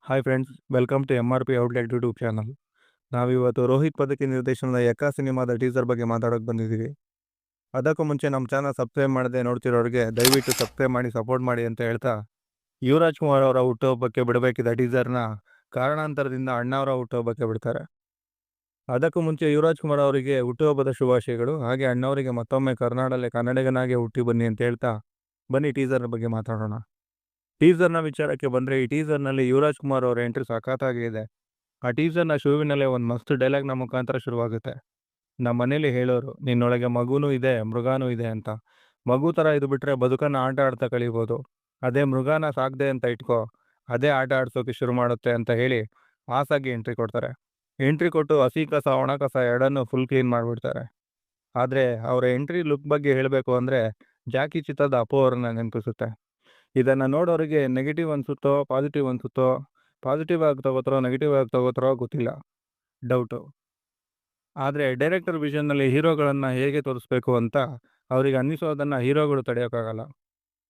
Hi friends, welcome to MRP outlet YouTube channel. ನಾವಿವತ್ತು ರೋಹಿತ್ ಪದಕಿ ನಿರ್ದೇಶನದ ಯಕ್ಕ ಸಿನಿಮಾದ ಟೀಸರ್ ಬಗ್ಗೆ ಮಾತಾಡೋಕೆ ಬಂದಿದ್ದೀವಿ. ಅದಕ್ಕೂ ಮುಂಚೆ ನಮ್ಮ ಚಾನಲ್ ಸಬ್ಸ್ಕ್ರೈಬ್ ಮಾಡದೆ ನೋಡ್ತಿರೋರಿಗೆ ದಯವಿಟ್ಟು ಸಬ್ಸ್ಕ್ರೈಬ್ ಮಾಡಿ ಸಪೋರ್ಟ್ ಮಾಡಿ ಅಂತ ಹೇಳ್ತಾ, ಯುವರಾಜ್ ಕುಮಾರ್ ಅವರ ಹುಟ್ಟುಹಬ್ಬಕ್ಕೆ ಬಿಡಬೇಕಿದ್ದ ಟೀಸರ್ನ ಕಾರಣಾಂತರದಿಂದ ಅಣ್ಣವರ ಹುಟ್ಟುಹಬ್ಬಕ್ಕೆ ಬಿಡ್ತಾರೆ. ಅದಕ್ಕೂ ಮುಂಚೆ ಯುವರಾಜ್ ಕುಮಾರ್ ಅವರಿಗೆ ಹುಟ್ಟುಹಬ್ಬದ ಶುಭಾಶಯಗಳು. ಹಾಗೆ ಅಣ್ಣವರಿಗೆ ಮತ್ತೊಮ್ಮೆ ಕನ್ನಡಿಗನಾಗೆ ಹುಟ್ಟಿ ಬನ್ನಿ ಅಂತ ಹೇಳ್ತಾ, ಬನ್ನಿ ಟೀಸರ್ ಬಗ್ಗೆ ಮಾತಾಡೋಣ. ಟೀಸರ್ನ ವಿಚಾರಕ್ಕೆ ಬಂದರೆ, ಈ ಟೀಸರ್ನಲ್ಲಿ ಯುವರಾಜ್ ಕುಮಾರ್ ಅವರ ಎಂಟ್ರಿ ಸಖತ್ತಾಗಿದೆ. ಆ ಟೀಸರ್ನ ಶುರುವಿನಲ್ಲೇ ಒಂದು ಮಸ್ತ್ ಡೈಲಾಗ್ನ ಮುಖಾಂತರ ಶುರುವಾಗುತ್ತೆ. ನಮ್ಮ ಮನೇಲಿ ಹೇಳೋರು, ನಿನ್ನೊಳಗೆ ಮಗುನೂ ಇದೆ ಮೃಗಾನೂ ಇದೆ ಅಂತ. ಮಗು ಥರ ಇದು ಬಿಟ್ಟರೆ ಬದುಕನ್ನು ಆಟ ಆಡ್ತಾ ಕಳೀಬೋದು. ಅದೇ ಮೃಗಾನ ಸಾಕದೆ ಅಂತ ಇಟ್ಕೋ, ಅದೇ ಆಟ ಆಡ್ಸೋಕೆ ಶುರು ಮಾಡುತ್ತೆ ಅಂತ ಹೇಳಿ ಮಾಸಾಗಿ ಎಂಟ್ರಿ ಕೊಡ್ತಾರೆ. ಎಂಟ್ರಿ ಕೊಟ್ಟು ಹಸಿ ಕಸ ಒಣ ಕಸ ಎರಡನ್ನೂ ಫುಲ್ ಕ್ಲೀನ್ ಮಾಡಿಬಿಡ್ತಾರೆ. ಆದರೆ ಅವರ ಎಂಟ್ರಿ ಲುಕ್ ಬಗ್ಗೆ ಹೇಳಬೇಕು ಅಂದರೆ, ಜಾಕಿ ಚಿತ್ರದ ಅಪ್ಪು ಅವರನ್ನ ನೆನಪಿಸುತ್ತೆ. ಇದನ್ನು ನೋಡೋರಿಗೆ ನೆಗೆಟಿವ್ ಅನಿಸುತ್ತೋ ಪಾಸಿಟಿವ್ ಅನಿಸುತ್ತೋ, ಪಾಸಿಟಿವ್ ಆಗಿ ತಗೋತಾರೋ ನೆಗೆಟಿವ್ ಆಗಿ ತಗೋತಾರೋ ಗೊತ್ತಿಲ್ಲ, ಡೌಟು. ಆದರೆ ಡೈರೆಕ್ಟರ್ ವಿಷನ್ನಲ್ಲಿ ಹೀರೋಗಳನ್ನು ಹೇಗೆ ತೋರಿಸ್ಬೇಕು ಅಂತ ಅವರಿಗೆ ಅನ್ನಿಸೋದನ್ನು ಹೀರೋಗಳು ತಡೆಯೋಕ್ಕಾಗಲ್ಲ.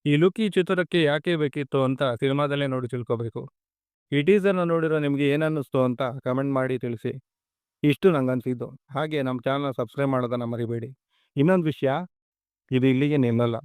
ಈ ಲುಕ್ ಈ ಚಿತ್ರಕ್ಕೆ ಯಾಕೆ ಬೇಕಿತ್ತು ಅಂತ ಸಿನಿಮಾದಲ್ಲೇ ನೋಡಿ ತಿಳ್ಕೊಬೇಕು. ಈ ಟೀಸರ್ನ ನೋಡಿರೋ ನಿಮಗೆ ಏನನ್ನಿಸ್ತು ಅಂತ ಕಮೆಂಟ್ ಮಾಡಿ ತಿಳಿಸಿ. ಇಷ್ಟು ನಂಗನ್ಸಿದ್ದು. ಹಾಗೆ ನಮ್ಮ ಚಾನಲ್ ಸಬ್ಸ್ಕ್ರೈಬ್ ಮಾಡೋದನ್ನು ಮರಿಬೇಡಿ. ಇನ್ನೊಂದು ವಿಷಯ, ಇದು ಇಲ್ಲಿಗೆ ನಿಲ್ಲಲ್ಲ.